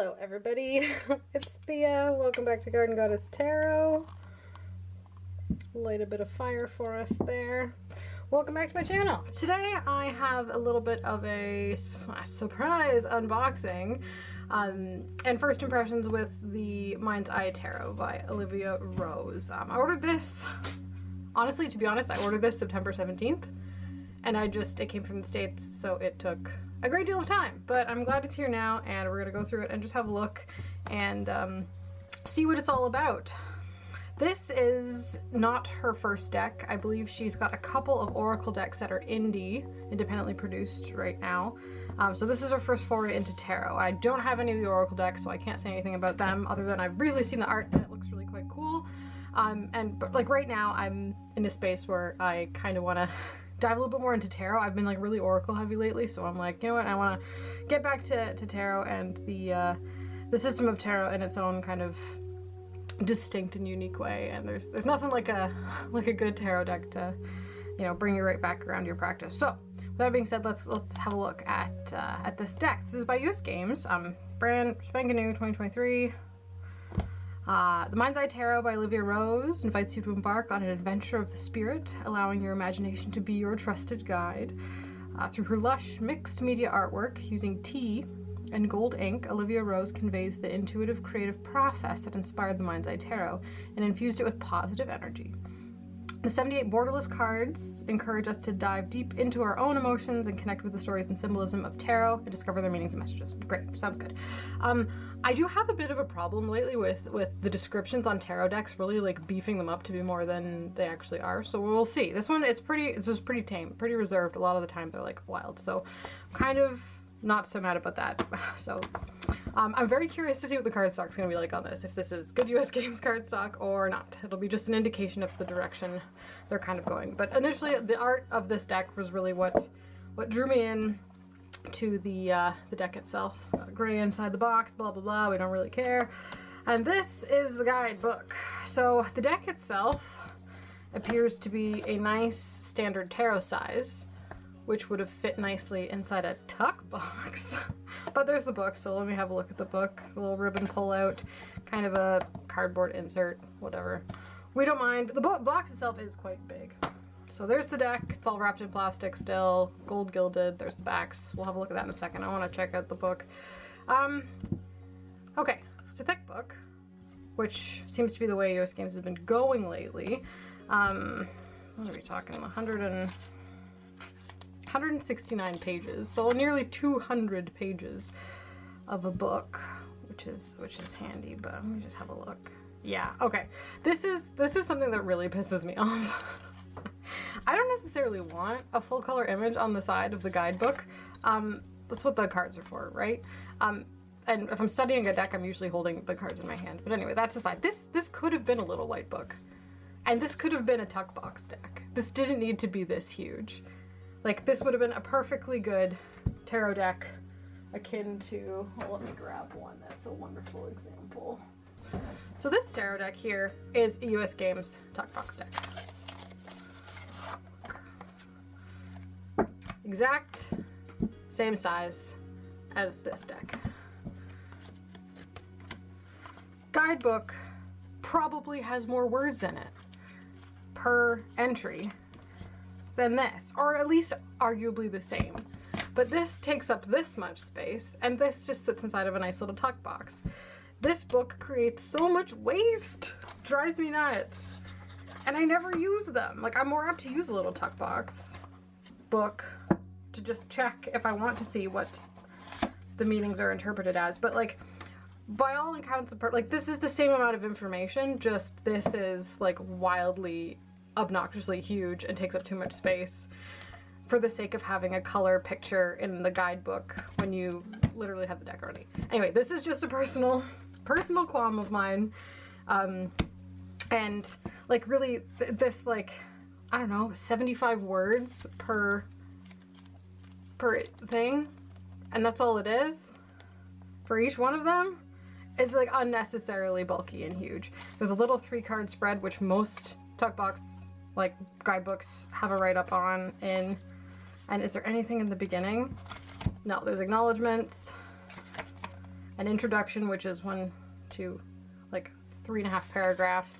Hello everybody, it's Theia. Welcome back to Garden Goddess Tarot. Light a bit of fire for us there. Welcome back to my channel. Today I have a little bit of a surprise unboxing and first impressions with the Mind's Eye Tarot by Olivia Rose. I ordered this, honestly, to be honest, I ordered this September 17th and it came from the States, so it took a great deal of time, but I'm glad it's here now and we're gonna go through it and just have a look and see what it's all about. This is not her first deck. I believe she's got a couple of Oracle decks that are independently produced right now. So this is her first foray into tarot. I don't have any of the Oracle decks, so I can't say anything about them other than I've recently seen the art and it looks really quite cool. But like right now I'm in a space where I kind of want to dive a little bit more into tarot. I've been like really Oracle heavy lately, so I'm like, you know what, I want to get back to tarot and the system of tarot in its own kind of distinct and unique way. And there's nothing like a good tarot deck to, you know, bring you right back around your practice. So with that being said, let's have a look at this deck. This is by US Games, brand spanking new 2023. The Mind's Eye Tarot by Olivia Rose invites you to embark on an adventure of the spirit, allowing your imagination to be your trusted guide. Through her lush mixed media artwork using tea and gold ink, Olivia Rose conveys the intuitive creative process that inspired the Mind's Eye Tarot and infused it with positive energy. The 78 borderless cards encourage us to dive deep into our own emotions and connect with the stories and symbolism of tarot and discover their meanings and messages. Great, sounds good. I do have a bit of a problem lately with the descriptions on tarot decks really like beefing them up to be more than they actually are. So we'll see. This one, it's just pretty tame, pretty reserved. A lot of the time they're like wild. So kind of not so mad about that. So I'm very curious to see what the cardstock's gonna be like on this, if this is good US Games cardstock or not. It'll be just an indication of the direction they're kind of going. But initially, the art of this deck was really what drew me in to the deck itself. It's got a gray inside the box, blah blah blah, we don't really care. And this is the guidebook. So the deck itself appears to be a nice standard tarot size, which would have fit nicely inside a tuck box. But there's the book, so let me have a look at the book. A little ribbon pull out, kind of a cardboard insert, whatever. We don't mind. The box itself is quite big. So there's the deck. It's all wrapped in plastic still, gold gilded. There's the backs. We'll have a look at that in a second. I want to check out the book. Okay, it's a thick book, which seems to be the way US Games has been going lately. What are we talking? 169 pages, so nearly 200 pages of a book, which is handy. But let me just have a look. Yeah, okay. This is something that really pisses me off. I don't necessarily want a full color image on the side of the guidebook. That's what the cards are for, right? And if I'm studying a deck, I'm usually holding the cards in my hand. But anyway, that's aside. This could have been a little white book, and this could have been a tuck box deck. This didn't need to be this huge. Like, this would have been a perfectly good tarot deck akin to, well, let me grab one that's a wonderful example. So this tarot deck here is a US Games tuck box deck. Exact same size as this deck. Guidebook probably has more words in it per entry than this, or at least arguably the same. But this takes up this much space, and this just sits inside of a nice little tuck box. This book creates so much waste. Drives me nuts. And I never use them. Like, I'm more apt to use a little tuck box book to just check if I want to see what the meanings are interpreted as. But like, by all accounts, like, this is the same amount of information, just this is like wildly obnoxiously huge and takes up too much space for the sake of having a color picture in the guidebook when you literally have the deck already. Anyway, this is just a personal qualm of mine. And like really this, like, I don't know, 75 words per thing, and that's all it is for each one of them. It's like unnecessarily bulky and huge. There's a little 3-card spread, which most tuck box like guidebooks have a write-up on in. And is there anything in the beginning? No, there's acknowledgements, an introduction, which is 3.5 paragraphs,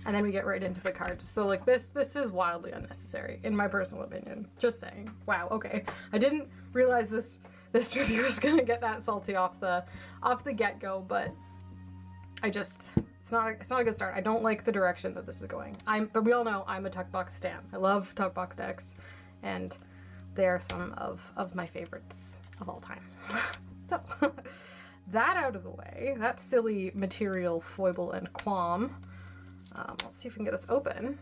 and then we get right into the cards. So like this is wildly unnecessary, in my personal opinion. Just saying. Wow, okay. I didn't realize this review was gonna get that salty off the get-go, but it's not a good start. I don't like the direction that this is going. But we all know I'm a tuck box stan. I love tuck box decks, and they are some of my favorites of all time. So that out of the way, that silly material foible and qualm. Let's see if we can get this open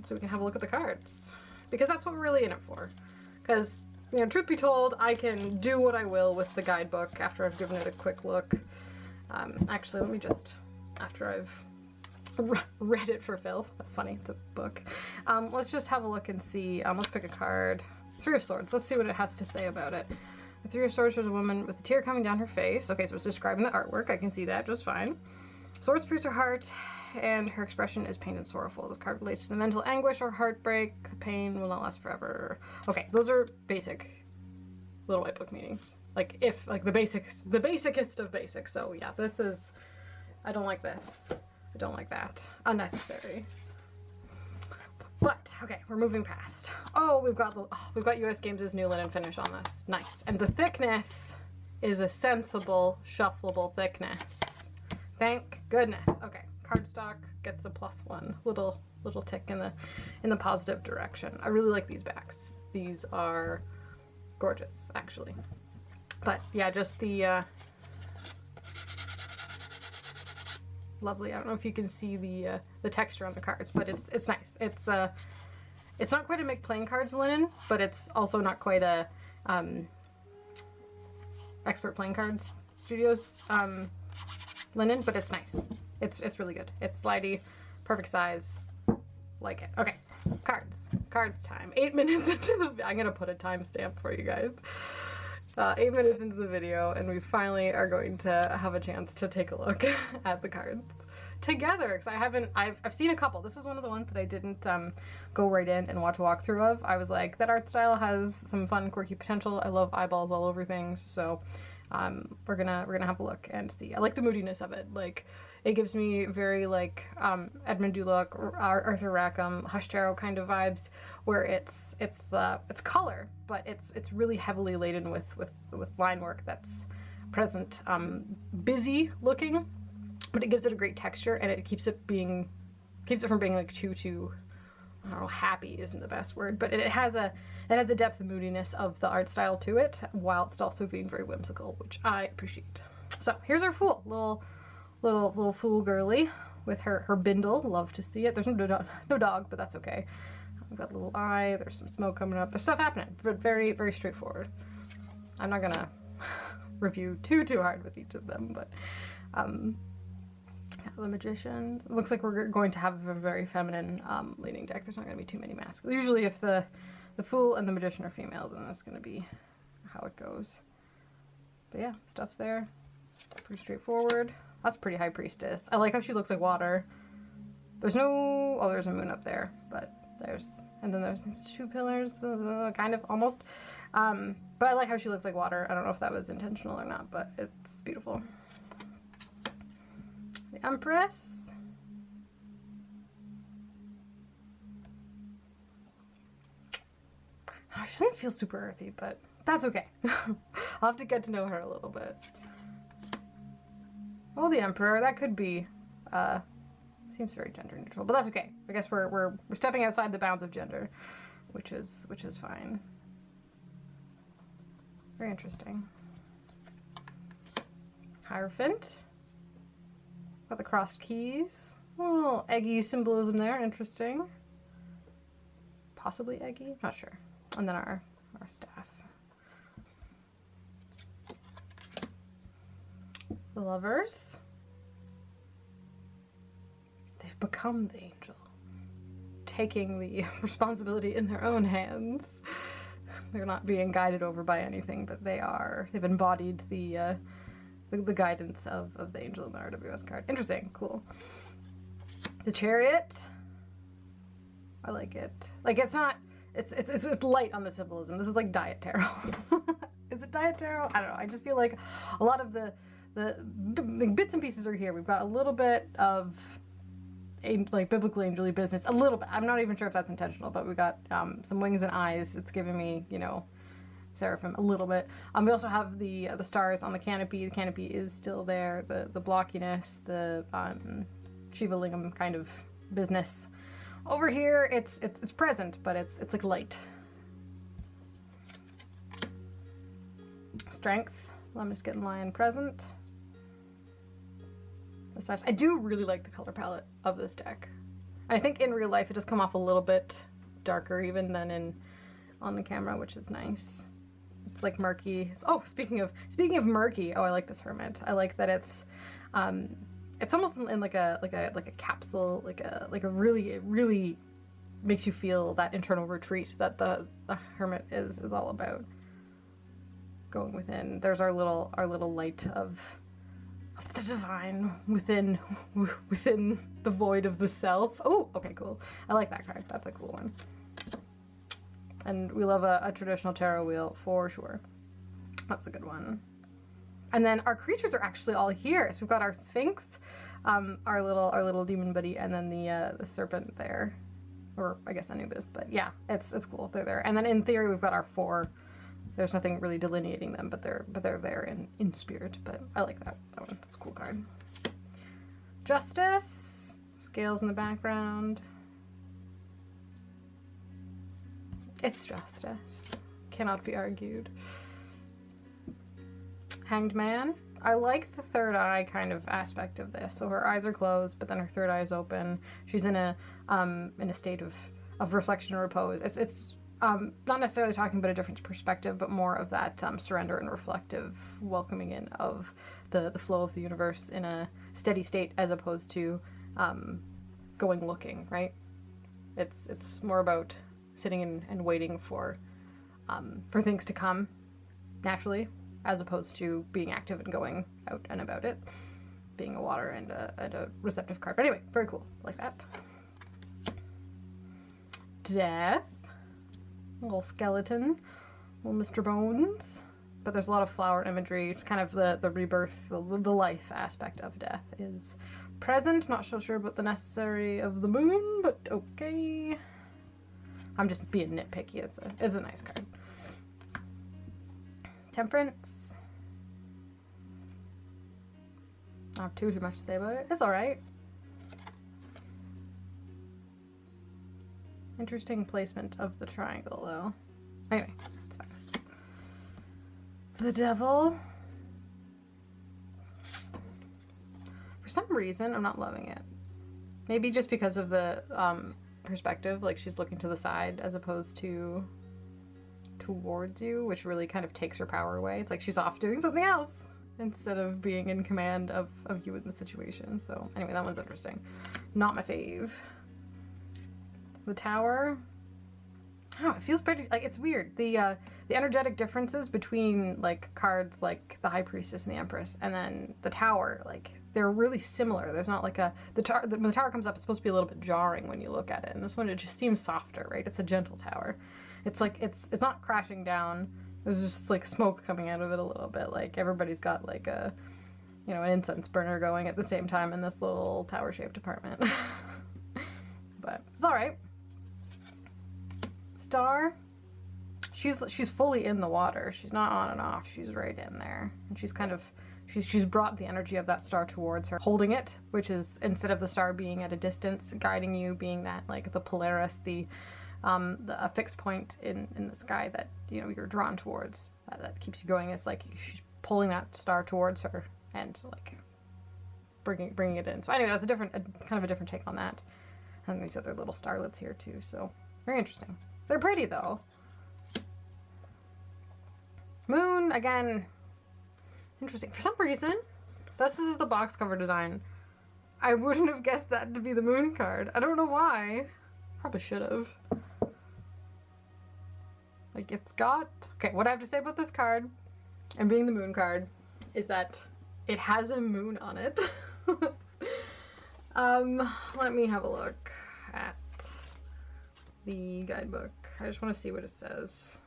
so we can have a look at the cards, because that's what we're really in it for. Because, you know, truth be told, I can do what I will with the guidebook after I've given it a quick look. Actually, let me just, after I've read it for filth, that's funny, it's a book. Let's just have a look and see. Let's pick a card. Three of Swords. Let's see what it has to say about it. The Three of Swords shows a woman with a tear coming down her face. Okay, so it's describing the artwork. I can see that just fine. Swords pierce her heart, and her expression is pained and sorrowful. This card relates to the mental anguish or heartbreak. The pain will not last forever. Okay, those are basic Little White Book meanings. Like, if, like, the basicest of basics. So yeah, this is, I don't like this. I don't like that. Unnecessary. But, okay, we're moving past. Oh, we've got US Games' new linen finish on this. Nice. And the thickness is a sensible, shuffleable thickness. Thank goodness. Okay, cardstock gets a +1. Little tick in the positive direction. I really like these backs. These are gorgeous, actually. But yeah, just the lovely. I don't know if you can see the texture on the cards, but it's nice. It's not quite a Make Playing Cards linen, but it's also not quite a Expert Playing Cards Studios linen, but it's nice. It's really good. It's slidey, perfect size, like it. Okay, cards time. 8 minutes into the, I'm gonna put a timestamp for you guys. 8 minutes into the video, and we finally are going to have a chance to take a look at the cards together, because I've seen a couple. This was one of the ones that I didn't go right in and watch a walkthrough of. I was like, that art style has some fun, quirky potential. I love eyeballs all over things, so we're gonna have a look and see. I like the moodiness of it. Like, it gives me very like Edmund Duloc, Arthur Rackham, Hush Tarot kind of vibes, where it's color, but it's really heavily laden with line work that's present, busy looking, but it gives it a great texture, and it keeps it from being like too I don't know, happy isn't the best word, but it has a depth and moodiness of the art style to it, whilst also being very whimsical, which I appreciate. So here's our Fool, little Fool girly with her bindle. Love to see it. There's no dog, but that's okay. We've got a little eye. There's some smoke coming up. There's stuff happening, but very, very straightforward. I'm not gonna review too hard with each of them, but yeah, the Magician. It looks like we're going to have a very feminine leaning deck. There's not going to be too many masks. Usually if the Fool and the Magician are female, then that's going to be how it goes. But yeah, stuff's there. Pretty straightforward. That's pretty High Priestess. I like how she looks like water. There's no... Oh, there's a moon up there, but there's... And then there's these two pillars, kind of, almost. But I like how she looks like water. I don't know if that was intentional or not, but it's beautiful. The Empress. She doesn't feel super earthy, but that's okay. I'll have to get to know her a little bit. Oh, the Emperor. That could be, seems very gender neutral, but that's okay. I guess we're stepping outside the bounds of gender, which is fine. Very interesting. Hierophant. Got the crossed keys. A little eggy symbolism there. Interesting. Possibly eggy. Not sure. And then our staff. The Lovers. They've become the angel, taking the responsibility in their own hands. They're not being guided over by anything, but they've embodied the guidance of the angel in the RWS card. Interesting, cool. The Chariot. I like it. Like, it's not, it's light on the symbolism. This is like Diet Tarot. Is it Diet Tarot? I don't know. I just feel like a lot of the the bits and pieces are here. We've got a little bit of like biblical angel-y business, a little bit. I'm not even sure if that's intentional, but we got some wings and eyes. It's giving me, you know, seraphim a little bit. We also have the stars on the canopy. The canopy is still there. The blockiness, the Shiva Lingam kind of business. Over here, it's present, but it's like light. Strength. I'm just getting lion present. That's nice. I do really like the color palette of this deck. I think in real life it does come off a little bit darker even than on the camera, which is nice. It's like murky. Oh, speaking of murky, oh, I like this hermit. I like that it's almost in like a capsule, like a really, it really makes you feel that internal retreat that the hermit is all about. Going within. There's our little light of the divine within the void of the self. Oh, okay, cool. I like that card. That's a cool one. And we love a traditional tarot wheel for sure. That's a good one. And then our creatures are actually all here. So we've got our Sphinx, our little demon buddy, and then the serpent there, or I guess Anubis. But yeah, it's cool. They're there. And then in theory, we've got our 4. There's nothing really delineating them, but they're there in spirit. But I like that one. That's a cool card. Justice, scales in the background. It's justice. Cannot be argued. Hanged Man. I like the third eye kind of aspect of this. So her eyes are closed, but then her third eye is open. She's in a state of reflection and repose. It's not necessarily talking about a different perspective, but more of that surrender and reflective welcoming in of the flow of the universe in a steady state, as opposed to going looking, right? It's more about sitting and waiting for things to come naturally, as opposed to being active and going out and about it, being a water and a receptive card. But anyway, very cool, like that. Death. Little skeleton, little Mr. Bones. But there's a lot of flower imagery. It's kind of the rebirth, the life aspect of death is present. Not so sure about the necessary of the moon, but okay. I'm just being nitpicky. It's a nice card. Temperance. I don't have too much to say about it. It's alright. Interesting placement of the triangle, though. Anyway, it's fine. The Devil. For some reason, I'm not loving it. Maybe just because of the perspective, like she's looking to the side as opposed to towards you, which really kind of takes her power away. It's like she's off doing something else instead of being in command of you in the situation. So anyway, that one's interesting. Not my fave. The Tower. Oh, it feels pretty, like, it's weird. The energetic differences between, like, cards like the High Priestess and the Empress and then the Tower, like, they're really similar. There's not like when the Tower comes up, it's supposed to be a little bit jarring when you look at it. And this one, it just seems softer, right? It's a gentle tower. It's like, it's not crashing down. There's just, like, smoke coming out of it a little bit. Like, everybody's got, like, an incense burner going at the same time in this little tower-shaped apartment. But it's alright. Star. She's fully in the water. She's not on and off. She's right in there. And she's kind of, she's brought the energy of that star towards her, holding it, which is, instead of the star being at a distance, guiding you, being that, like, the Polaris, a fixed point in the sky that, you're drawn towards, that keeps you going. It's like she's pulling that star towards her and, like, bringing it in. So anyway, that's kind of a different take on that. And these other little starlets here too, so very interesting. They're pretty though. Moon, again, interesting. For some reason, this is the box cover design. I wouldn't have guessed that to be the moon card. I don't know why. Probably should have. Like, it's got... Okay, what I have to say about this card, and being the moon card, is that it has a moon on it. Let me have a look at the guidebook. I just want to see what it says.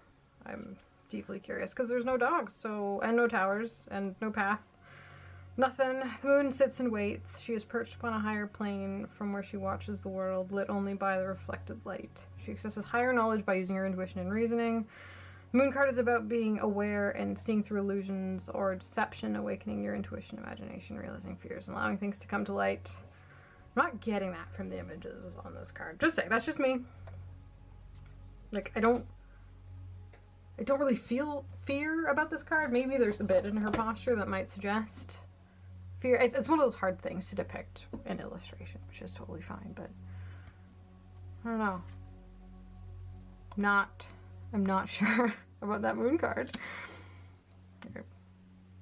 I'm deeply curious, because there's no dogs, and no towers, and no path. Nothing. The moon sits and waits. She is perched upon a higher plane from where she watches the world, lit only by the reflected light. She accesses higher knowledge by using her intuition and reasoning. The moon card is about being aware and seeing through illusions or deception, awakening your intuition, imagination, realizing fears, and allowing things to come to light. I'm not getting that from the images on this card. Just saying, that's just me. Like, I don't really feel fear about this card. Maybe there's a bit in her posture that might suggest fear. It's one of those hard things to depict in illustration, which is totally fine, but I don't know. I'm not sure about that moon card. Here.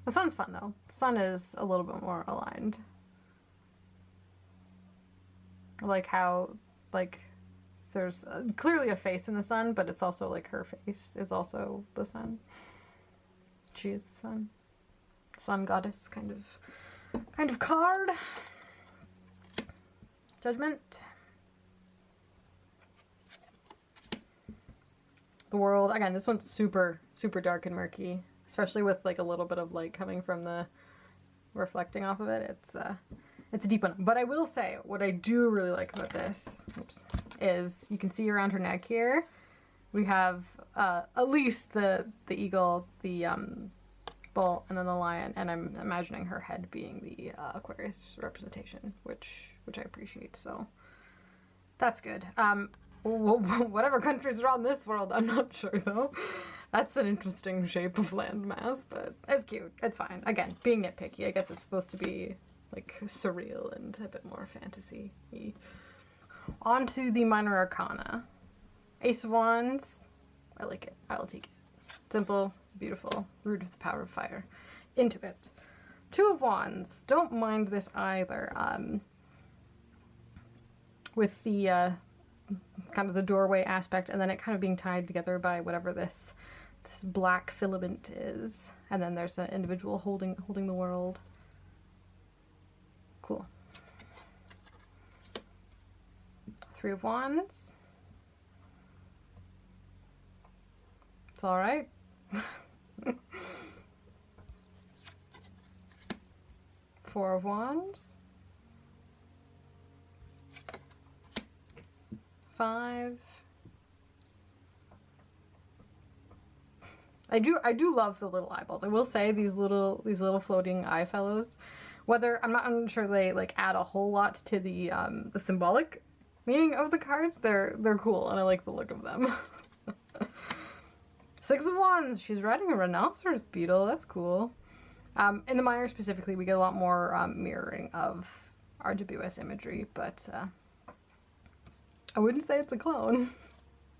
The sun's fun though. The sun is a little bit more aligned. I like how, like, there's clearly a face in the sun, but it's also like her face is also the sun. She is the sun. Sun goddess kind of card. Judgment. The world. Again, this one's super, super dark and murky, especially with like a little bit of light coming from the reflecting off of it. It's a deep one. But I will say, what I do really like about this, is you can see around her neck here, we have at least the eagle, the bull, and then the lion, and I'm imagining her head being the Aquarius representation, which I appreciate, so that's good. Whatever countries are on this world, I'm not sure though. That's an interesting shape of landmass, but it's cute. It's fine. Again, being nitpicky, I guess it's supposed to be like surreal and a bit more fantasy-y. On to the minor arcana. Ace of Wands. I like it. I'll take it. Simple, beautiful, root of the power of fire. Into it. Two of Wands. Don't mind this either. With the kind of the doorway aspect, and then it kind of being tied together by whatever this black filament is, and then there's an individual holding the world. Cool. Three of Wands. It's all right. Four of Wands. 5. I do love the little eyeballs. I will say these little floating eye fellows. Whether I'm not sure they like add a whole lot to the symbolic meaning of the cards. They're cool and I like the look of them. Six of Wands. She's riding a rhinoceros beetle. That's cool. In the minor specifically, we get a lot more mirroring of RWS imagery, but I wouldn't say it's a clone.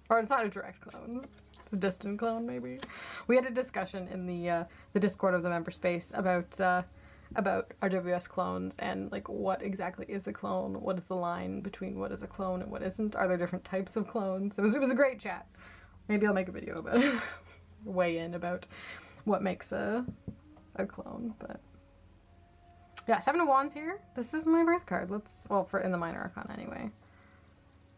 Or it's not a direct clone. It's a distant clone, maybe. We had a discussion in the Discord of the member space about RWS clones and like what exactly is a clone, what is the line between what is a clone and what isn't, are there different types of clones. It was a great chat. Maybe I'll make a video about it. Weigh in about what makes a clone, but yeah, Seven of Wands here. This is my birth card. Well, for in the minor arcana anyway.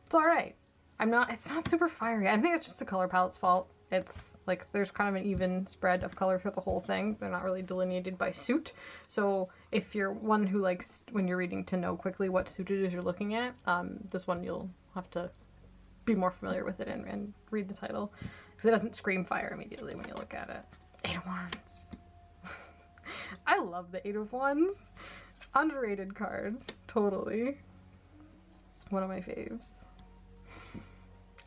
It's alright. It's not super fiery. I think it's just the color palette's fault. It's like there's kind of an even spread of color throughout the whole thing. They're not really delineated by suit. So if you're one who likes, when you're reading, to know quickly what suit it is you're looking at, this one you'll have to be more familiar with it and read the title. Because it doesn't scream fire immediately when you look at it. Eight of Wands. I love the Eight of Wands. Underrated card. Totally. One of my faves.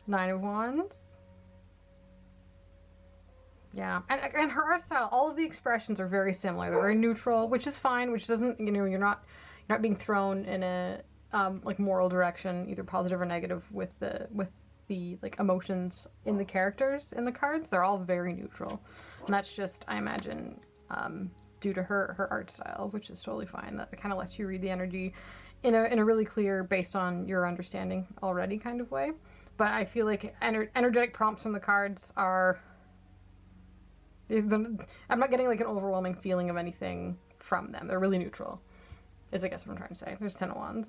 Nine of Wands. Yeah, and her art style, all of the expressions are very similar. They're very neutral, which is fine, which doesn't, you're not being thrown in a like moral direction, either positive or negative, with the like emotions in the characters in the cards. They're all very neutral. And that's just, I imagine, due to her art style, which is totally fine. That kind of lets you read the energy in a really clear, based on your understanding already kind of way. But I feel like energetic prompts from the cards are... I'm not getting like an overwhelming feeling of anything from them. They're really neutral, is I guess what I'm trying to say. There's Ten of Wands.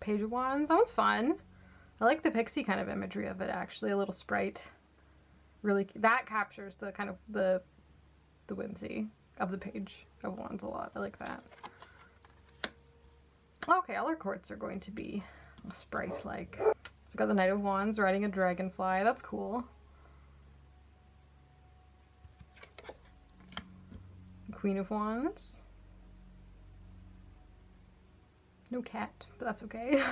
Page of Wands. That one's fun. I like the pixie kind of imagery of it, actually. A little sprite. really, that captures the kind of the whimsy of the Page of Wands a lot. I like that. Okay, all our courts are going to be sprite-like. We've got the Knight of Wands riding a dragonfly. That's cool. Queen of Wands. No cat, but that's okay.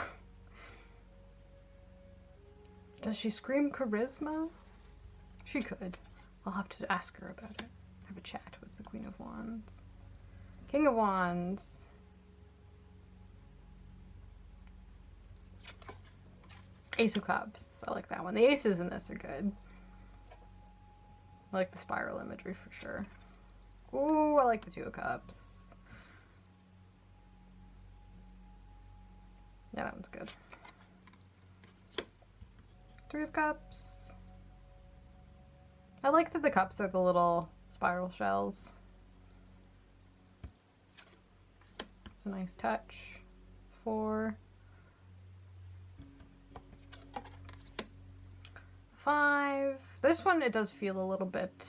Does she scream charisma? She could. I'll have to ask her about it. Have a chat with the Queen of Wands. King of Wands. Ace of Cups. I like that one. The aces in this are good. I like the spiral imagery for sure. Ooh, I like the Two of Cups. Yeah, that one's good. Three of Cups. I like that the cups are the little spiral shells. It's a nice touch. 4. 5. This one, it does feel a little bit...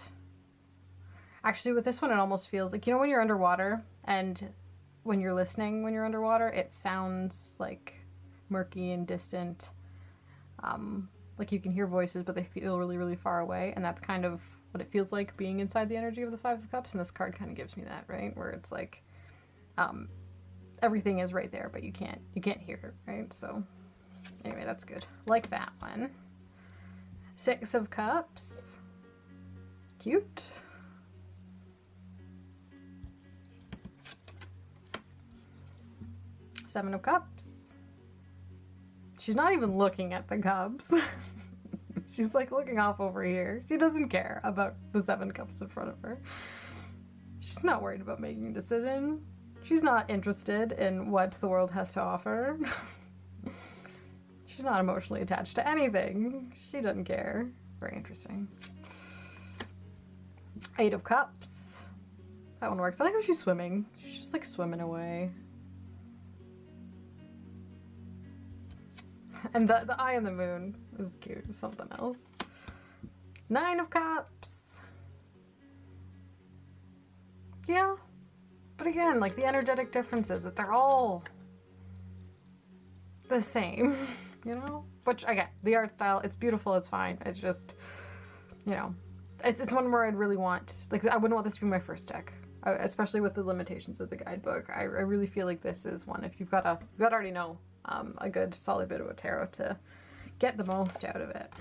Actually, with this one, it almost feels like, you know when you're underwater and when you're listening when you're underwater, it sounds like murky and distant. Like you can hear voices, but they feel really, really far away. And that's kind of what it feels like being inside the energy of the Five of Cups. And this card kind of gives me that, right? Where it's like, everything is right there, but you can't hear it, right? So anyway, that's good. Like that one. 6 of Cups. Cute. 7 of Cups. She's not even looking at the cups. She's like looking off over here. She doesn't care about the 7 cups in front of her. She's not worried about making a decision. She's not interested in what the world has to offer. She's not emotionally attached to anything. She doesn't care. Very interesting. 8 of Cups. That one works. I like how she's swimming. She's just like swimming away. And the eye on the moon is cute. It's something else. 9 of Cups. Yeah. But again, like the energetic differences, that they're all the same, you know? Which, again, the art style, it's beautiful, it's fine. It's just, you know, it's one where I'd really want, like, I wouldn't want this to be my first deck. Especially with the limitations of the guidebook. I really feel like this is one, if you've got to already know a good solid bit of a tarot to get the most out of it.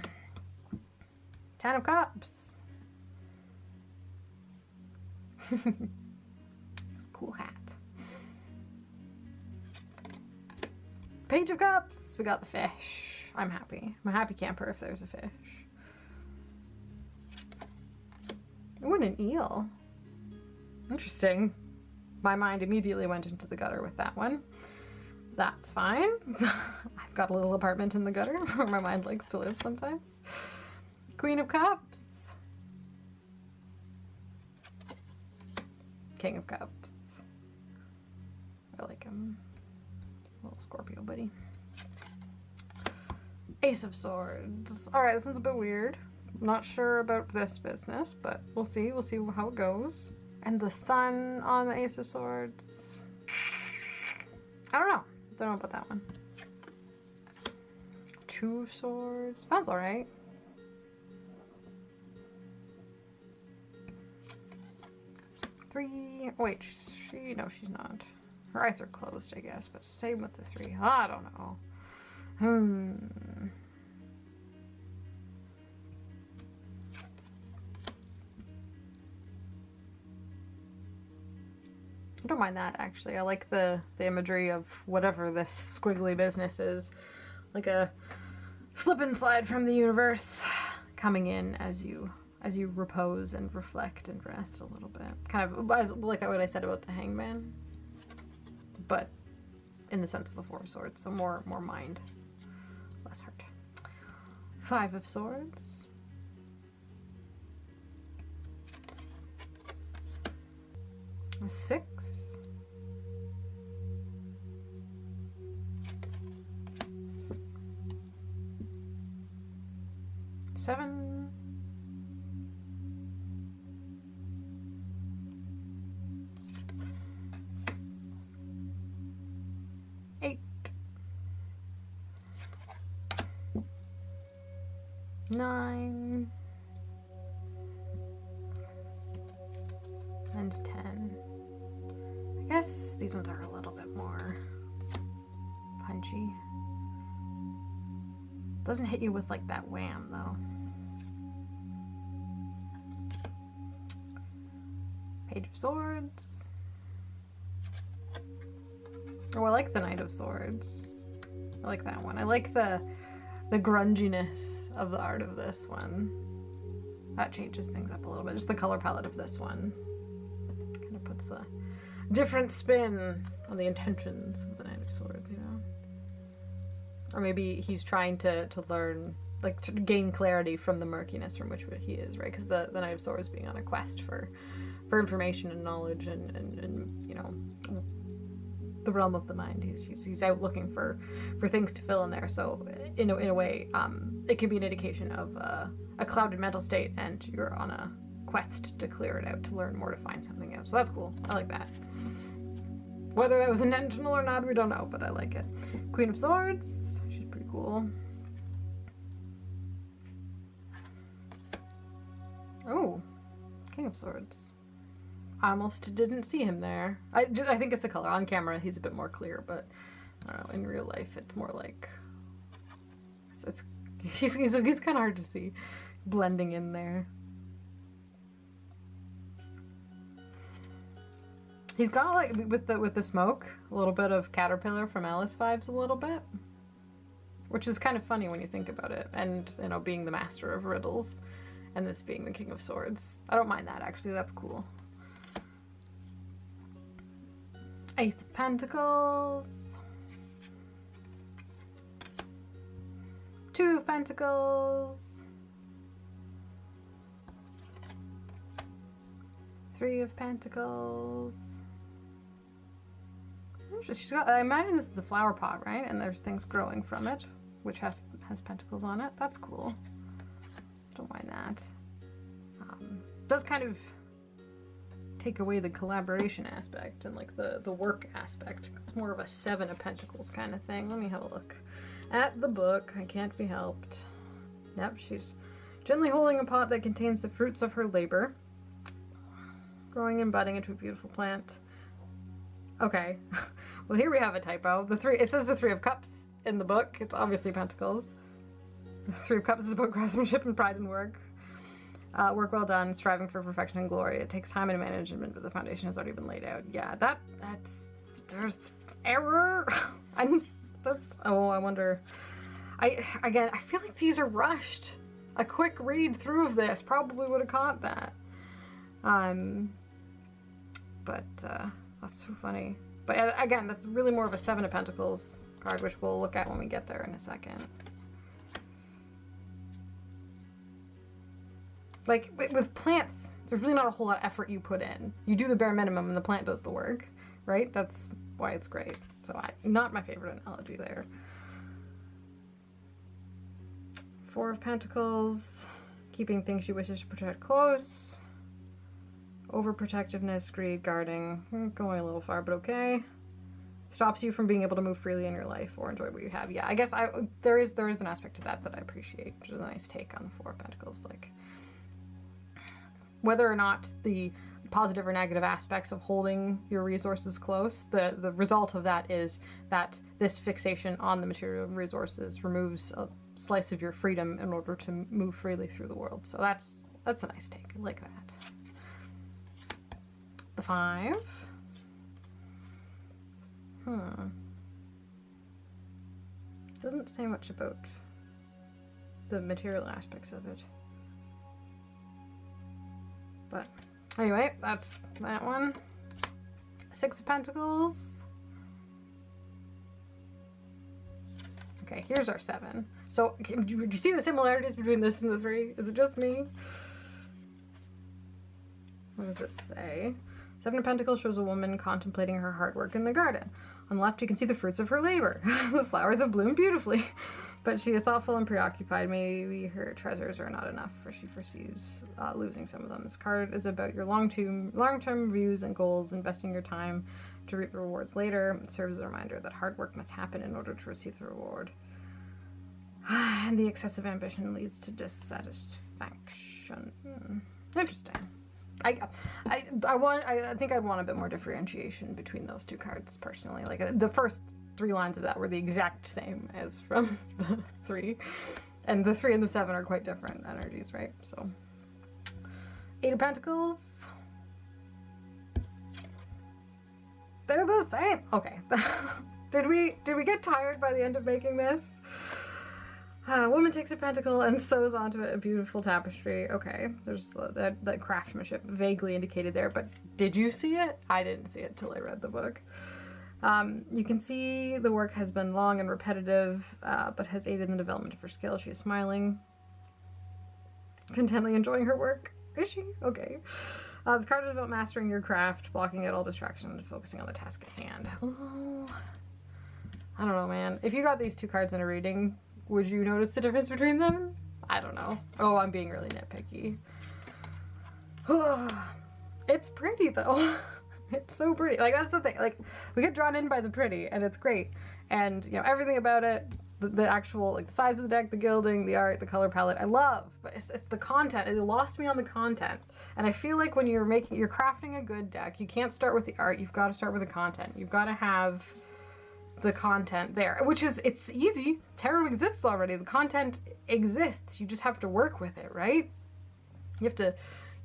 10 of Cups. It's a cool hat. Page of Cups. We got the fish. I'm happy. I'm a happy camper if there's a fish. Oh, and an eel. Interesting. My mind immediately went into the gutter with that one. That's fine. I've got a little apartment in the gutter where my mind likes to live sometimes. Queen of Cups. King of Cups. I like him. Little Scorpio buddy. Ace of Swords. Alright, this one's a bit weird. I'm not sure about this business, but we'll see. We'll see how it goes. And the sun on the Ace of Swords. I don't know. Don't know about that one. 2 of Swords. Sounds alright. Three. Wait, no, she's not. Her eyes are closed, I guess, but same with the 3. I don't know. I don't mind that, actually. I like the imagery of whatever this squiggly business is. Like a slip and slide from the universe coming in as you repose and reflect and rest a little bit. Kind of as, like what I said about the Hangman, but in the sense of the 4 of Swords, so more mind, less heart. 5 of Swords. 6. 7. 9 and 10. I guess these ones are a little bit more punchy. Doesn't hit you with like that wham though. Page of Swords. Oh, I like the Knight of Swords. I like that one. I like the grunginess of the art of this one. That changes things up a little bit. Just the color palette of this one kind of puts a different spin on the intentions of the Knight of Swords, you know? Or maybe he's trying to learn, like, to gain clarity from the murkiness from which he is, right? Because the Knight of Swords being on a quest for information and knowledge and you know, the realm of the mind. He's out looking for things to fill in there. So in a way, it can be an indication of a clouded mental state, and you're on a quest to clear it out, to learn more, to find something out. So that's cool. I like that. Whether that was intentional or not, we don't know, but I like it. Queen of Swords. She's pretty cool. Oh, King of Swords. I almost didn't see him there. I think it's the color. On camera, he's a bit more clear, but I don't know, in real life, it's more like... He's kind of hard to see blending in there. He's got, like, with the smoke, a little bit of Caterpillar from Alice vibes a little bit. Which is kind of funny when you think about it. And, you know, being the master of riddles, and this being the King of Swords. I don't mind that, actually. That's cool. Ace of Pentacles. 2 of Pentacles. 3 of Pentacles. She's got, I imagine this is a flower pot, right? And there's things growing from it, which has pentacles on it. That's cool. Don't mind that. Does kind of take away the collaboration aspect and like the work aspect. It's more of a 7 of Pentacles kind of thing. Let me have a look at the book. I can't be helped. Yep, she's gently holding a pot that contains the fruits of her labor, growing and budding into a beautiful plant. Okay. Well, here we have a typo. It says the 3 of Cups in the book. It's obviously Pentacles. The 3 of Cups is about craftsmanship and pride in work. Work well done, striving for perfection and glory. It takes time and management, but the foundation has already been laid out. Yeah, there's error. Oh, I wonder. I feel like these are rushed. A quick read through of this probably would have caught that. But that's so funny. But again, that's really more of a 7 of Pentacles card, which we'll look at when we get there in a second. Like, with plants, there's really not a whole lot of effort you put in. You do the bare minimum and the plant does the work, right? That's why it's great. So not my favorite analogy there. 4 of Pentacles, keeping things she wishes to protect close. Overprotectiveness, greed, guarding, going a little far, but okay. Stops you from being able to move freely in your life or enjoy what you have. Yeah, I guess there is an aspect to that I appreciate, which is a nice take on the 4 of Pentacles. Like, whether or not the positive or negative aspects of holding your resources close, the result of that is that this fixation on the material resources removes a slice of your freedom in order to move freely through the world. So that's a nice take. I like that. The 5. Doesn't say much about the material aspects of it. But anyway, that's that one. 6 of Pentacles. Okay, here's our 7. So, do you see the similarities between this and the 3? Is it just me? What does it say? 7 of Pentacles shows a woman contemplating her hard work in the garden. On the left, you can see the fruits of her labor. The flowers have bloomed beautifully. But she is thoughtful and preoccupied. Maybe her treasures are not enough, for she foresees losing some of them. This card is about your long-term views and goals, investing your time to reap the rewards later. It serves as a reminder that hard work must happen in order to receive the reward. And the excessive ambition leads to dissatisfaction. Interesting. I think I'd want a bit more differentiation between those two cards personally. Like the first 3 lines of that were the exact same as from the 3, and the 3 and the 7 are quite different energies, right? So 8 of Pentacles. They're the same. Okay. Did we get tired by the end of making this? Woman takes a pentacle and sews onto it a beautiful tapestry. Okay, there's that craftsmanship vaguely indicated there, but did you see it? I didn't see it till I read the book. You can see the work has been long and repetitive, but has aided in the development of her skill. She is smiling, contently enjoying her work. Is she? Okay. This card is about mastering your craft, blocking out all distractions, focusing on the task at hand. Oh, I don't know, man. If you got these 2 cards in a reading, would you notice the difference between them? I don't know. Oh, I'm being really nitpicky. It's pretty though. It's so pretty. Like, that's the thing. Like, we get drawn in by the pretty, and it's great. And, you know, everything about it, the actual, like, the size of the deck, the gilding, the art, the color palette, I love. But it's the content. It lost me on the content. And I feel like when you're crafting a good deck, you can't start with the art. You've got to start with the content. You've got to have the content there, which is, it's easy. Tarot exists already. The content exists. You just have to work with it, right? You have to,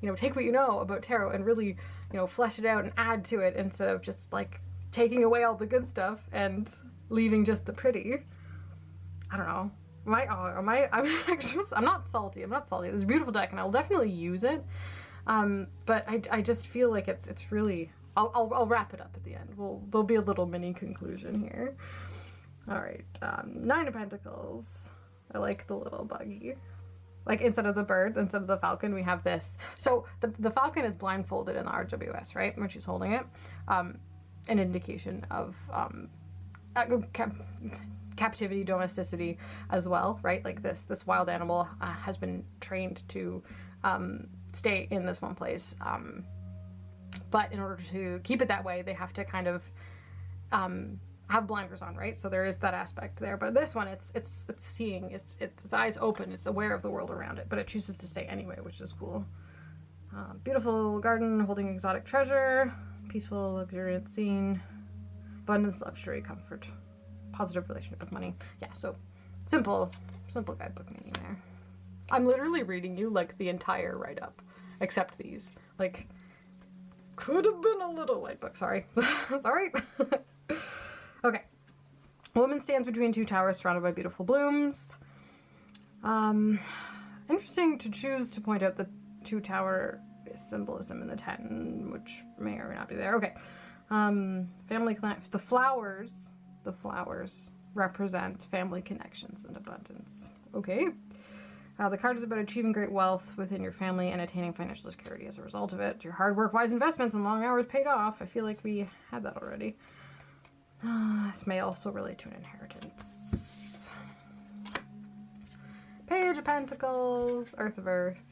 you know, take what you know about tarot and really, you know, flesh it out and add to it instead of just like taking away all the good stuff and leaving just the pretty. I don't know. I'm not salty. I'm not salty. It's a beautiful deck and I'll definitely use it. But I just feel like it's really, I'll wrap it up at the end. There'll be a little mini conclusion here. All right, 9 of Pentacles. I like the little buggy. Like, instead of the bird, instead of the falcon, we have this. So the falcon is blindfolded in the RWS, right? When she's holding it. An indication of captivity, domesticity as well, right? Like this wild animal has been trained to stay in this one place. But in order to keep it that way, they have to kind of have blinders on, right? So there is that aspect there. But this one, it's seeing, its eyes open, it's aware of the world around it, but it chooses to stay anyway, which is cool. Beautiful garden holding exotic treasure, peaceful, luxuriant scene, abundance, luxury, comfort, positive relationship with money. Yeah, so simple guidebook meaning there. I'm literally reading you like the entire write-up, except these. Like, could have been a little white book, sorry. Sorry. Okay. Woman stands between 2 towers surrounded by beautiful blooms. Interesting to choose to point out the 2 tower symbolism in the 10, which may or may not be there. Okay. Family, the flowers represent family connections and abundance. Okay. The card is about achieving great wealth within your family and attaining financial security as a result of it. Your hard work, wise investments, and long hours paid off. I feel like we had that already. This may also relate to an inheritance. Page of Pentacles, Earth of Earth.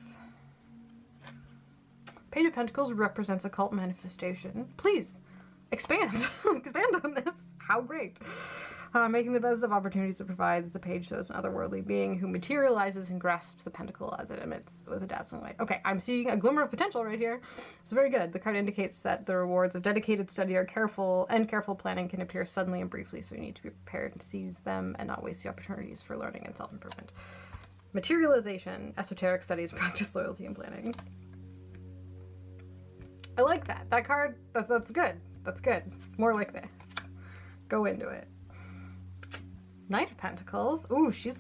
Page of Pentacles represents occult manifestation. Please, expand. Expand on this. How great. Making the best of opportunities it provides, the page shows an otherworldly being who materializes and grasps the pentacle as it emits with a dazzling light. Okay, I'm seeing a glimmer of potential right here. It's very good. The card indicates that the rewards of dedicated study or careful planning can appear suddenly and briefly, so you need to be prepared to seize them and not waste the opportunities for learning and self-improvement. Materialization, esoteric studies, practice, loyalty, and planning. I like that. That card, that's good. That's good. More like this. Go into it. Knight of Pentacles. Ooh, she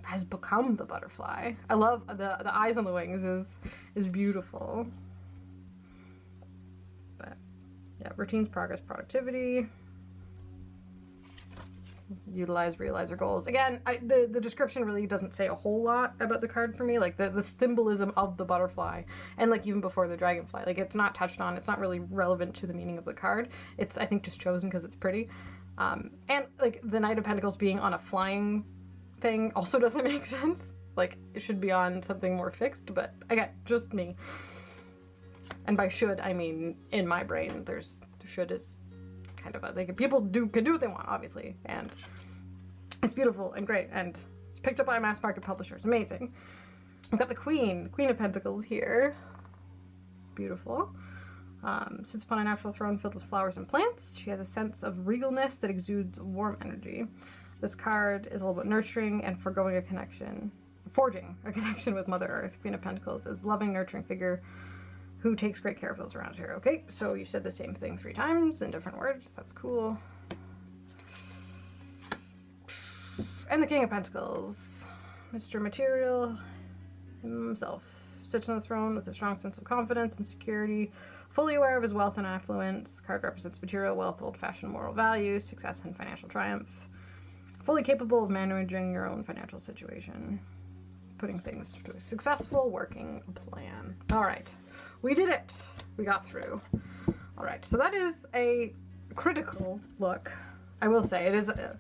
has become the butterfly. I love the eyes on the wings is beautiful. But yeah, routines, progress, productivity. Utilize, realize your goals. Again, the description really doesn't say a whole lot about the card for me. Like the symbolism of the butterfly, and like even before the dragonfly, like it's not touched on. It's not really relevant to the meaning of the card. It's, I think, just chosen because it's pretty. And like the Knight of Pentacles being on a flying thing also doesn't make sense. Like it should be on something more fixed, but again, just me. And by should, I mean in my brain, should is kind of a, like, people can do what they want, obviously, and It's beautiful and great, and it's picked up by a mass market publisher. It's amazing. We've got the Queen of Pentacles here. Beautiful. Sits upon a natural throne filled with flowers and plants. She has a sense of regalness that exudes warm energy. This card is all about nurturing and forging a connection with Mother Earth. Queen of Pentacles is a loving, nurturing figure who takes great care of those around her. Okay, so you said the same thing 3 times in different words. That's cool. And the King of Pentacles, Mr. Material himself, sits on the throne with a strong sense of confidence and security, fully aware of his wealth and affluence. The card represents material wealth, old-fashioned moral values, success and financial triumph. Fully capable of managing your own financial situation, putting things to a successful working plan. All right, we did it. We got through. All right, so that is a critical look. I will say it is a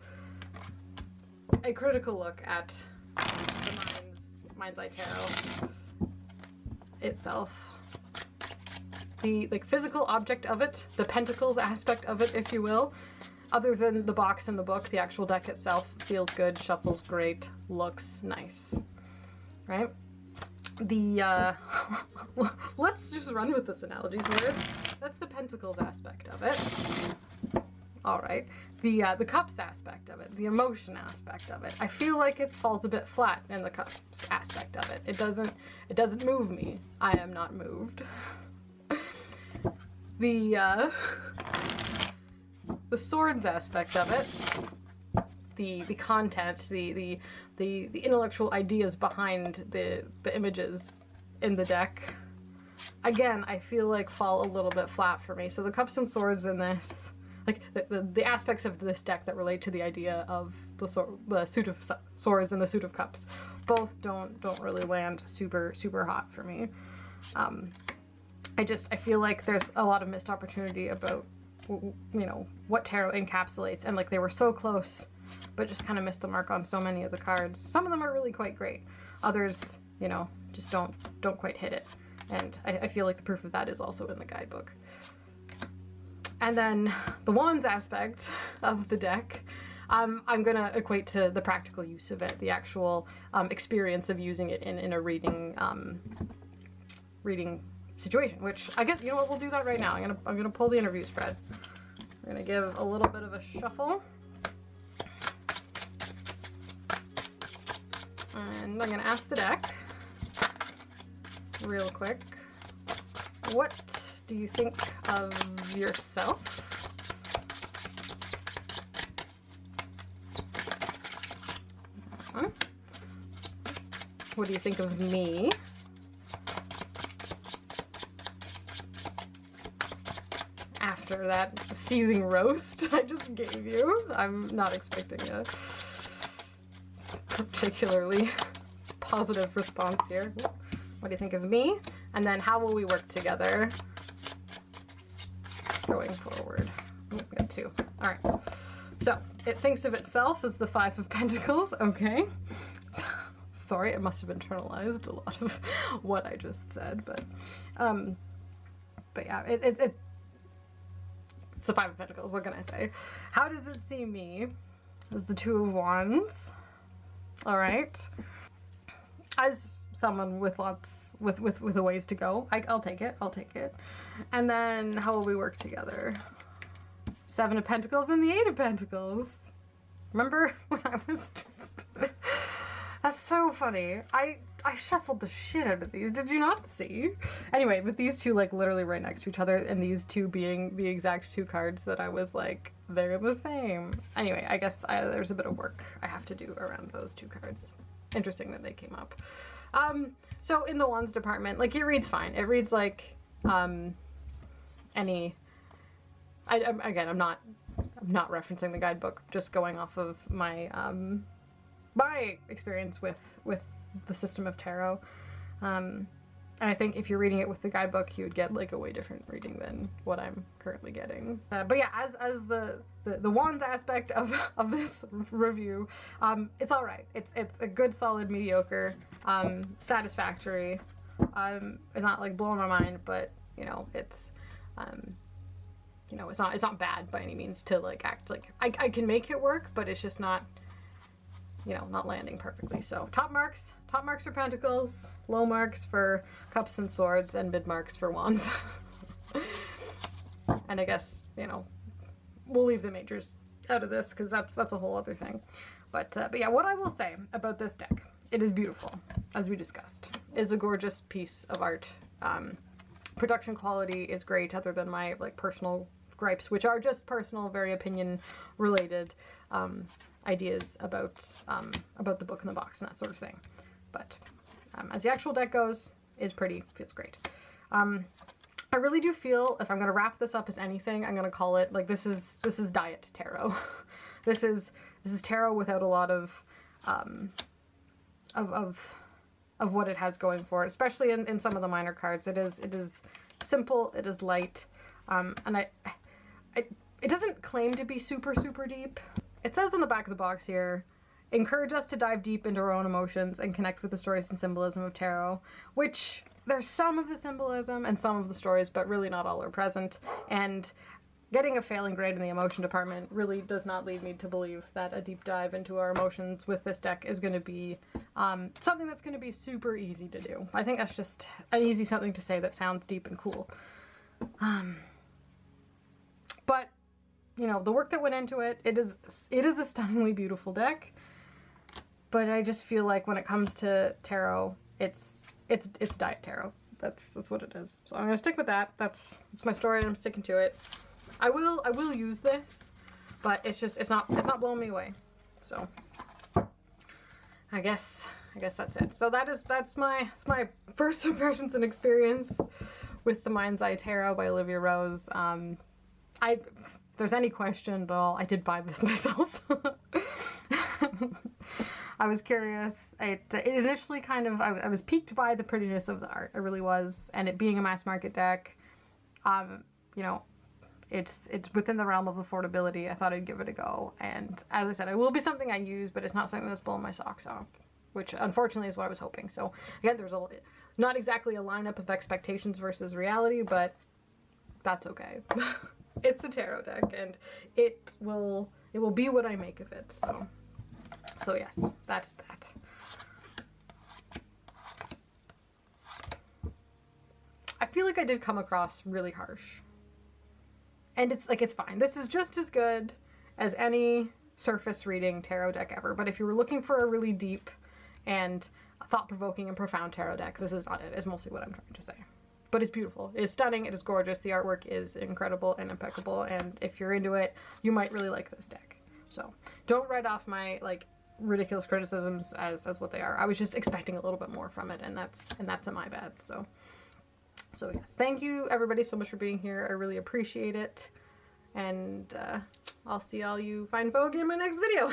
critical look at the Mind's Eye Tarot itself. The physical object of it, the pentacles aspect of it, if you will, other than the box and the book, the actual deck itself feels good, shuffles great, looks nice, right? The let's just run with this analogy. So that's the pentacles aspect of it. All right, the cups aspect of it, the emotion aspect of it. I feel like it falls a bit flat in the cups aspect of it. It doesn't move me. I am not moved. The swords aspect of it, the content, the intellectual ideas behind the images in the deck, again, I feel like fall a little bit flat for me. So the cups and swords in this, like the aspects of this deck that relate to the idea of the suit of swords and the suit of cups, both don't really land super hot for me. I feel like there's a lot of missed opportunity about, you know, what tarot encapsulates, and like they were so close but just kind of missed the mark on so many of the cards. Some of them are really quite great, others, you know, just don't quite hit it, and I feel like the proof of that is also in the guidebook. And then the wands aspect of the deck, I'm gonna equate to the practical use of it, the actual experience of using it in a reading situation, which I guess, you know what, we'll do that right now. I'm gonna pull the interview spread. We're gonna give a little bit of a shuffle, and I'm gonna ask the deck real quick, what do you think of yourself? What do you think of me? After that seething roast I just gave you. I'm not expecting a particularly positive response here. What do you think of me? And then how will we work together going forward? We got 2. All right. So it thinks of itself as the 5 of Pentacles. Okay. Sorry, it must have internalized a lot of what I just said, but yeah, it's the 5 of Pentacles. What can I say? How does it see me? As the 2 of Wands. All right. As someone with a ways to go, I'll take it. I'll take it. And then how will we work together? 7 of Pentacles and the 8 of Pentacles. Remember when I was just... That's so funny. I shuffled the shit out of these. Did you not see? Anyway, with these 2 like literally right next to each other, and these 2 being the exact 2 cards that I was like, they're the same. Anyway, I guess there's a bit of work I have to do around those 2 cards. Interesting that they came up. So in the Wands department, like, it reads fine. It reads like any... Again, I'm not referencing the guidebook, just going off of my my experience with the system of tarot. And I think if you're reading it with the guidebook, you would get like a way different reading than what I'm currently getting. But yeah, as the Wands aspect of this review, it's all right. It's a good, solid, mediocre, satisfactory. It's not like blowing my mind, but you know, it's you know, it's not bad by any means to like act like I can make it work, but it's just not you know, not landing perfectly. So top marks for pentacles, low marks for cups and swords, and mid marks for wands. And I guess, you know, we'll leave the majors out of this because that's a whole other thing. But yeah, what I will say about this deck, it is beautiful, as we discussed. It's a gorgeous piece of art. Production quality is great, other than my like personal gripes, which are just personal, very opinion related ideas about the book in the box and that sort of thing. But as the actual deck goes, is pretty, feels great. I really do feel, if I'm gonna wrap this up as anything, I'm gonna call it like this is diet tarot. this is tarot without a lot of what it has going for it, especially in some of the minor cards. It is simple, it is light, and it doesn't claim to be super deep. It says on the back of the box here, encourage us to dive deep into our own emotions and connect with the stories and symbolism of tarot, which there's some of the symbolism and some of the stories, but really not all are present. And getting a failing grade in the emotion department really does not lead me to believe that a deep dive into our emotions with this deck is going to be something that's going to be super easy to do. I think that's just an easy something to say that sounds deep and cool. But, you know, the work that went into it, it is a stunningly beautiful deck. But I just feel like when it comes to tarot, it's diet tarot. That's what it is. So I'm gonna stick with that. That's my story, and I'm sticking to it. I will use this, but it's not blowing me away. So I guess that's it. So that's my first impressions and experience with the Mind's Eye Tarot by Olivia Rose. If there's any question at all, I did buy this myself. I was curious. It initially kind of, I was piqued by the prettiness of the art. I really was. And it being a mass market deck, you know, it's within the realm of affordability. I thought I'd give it a go. And as I said, it will be something I use, but it's not something that's blowing my socks off, which unfortunately is what I was hoping. So again, there's not exactly a lineup of expectations versus reality, but that's okay. It's a tarot deck, and it will be what I make of it. So yes, that is that. I feel like I did come across really harsh. And it's fine. This is just as good as any surface reading tarot deck ever. But if you were looking for a really deep and thought-provoking and profound tarot deck, this is not it, is mostly what I'm trying to say. But it's beautiful. It is stunning. It is gorgeous. The artwork is incredible and impeccable. And if you're into it, you might really like this deck. So don't write off my like ridiculous criticisms as what they are. I was just expecting a little bit more from it, and that's my bad. So yes, thank you everybody so much for being here. I really appreciate it, and I'll see all you fine folk in my next video.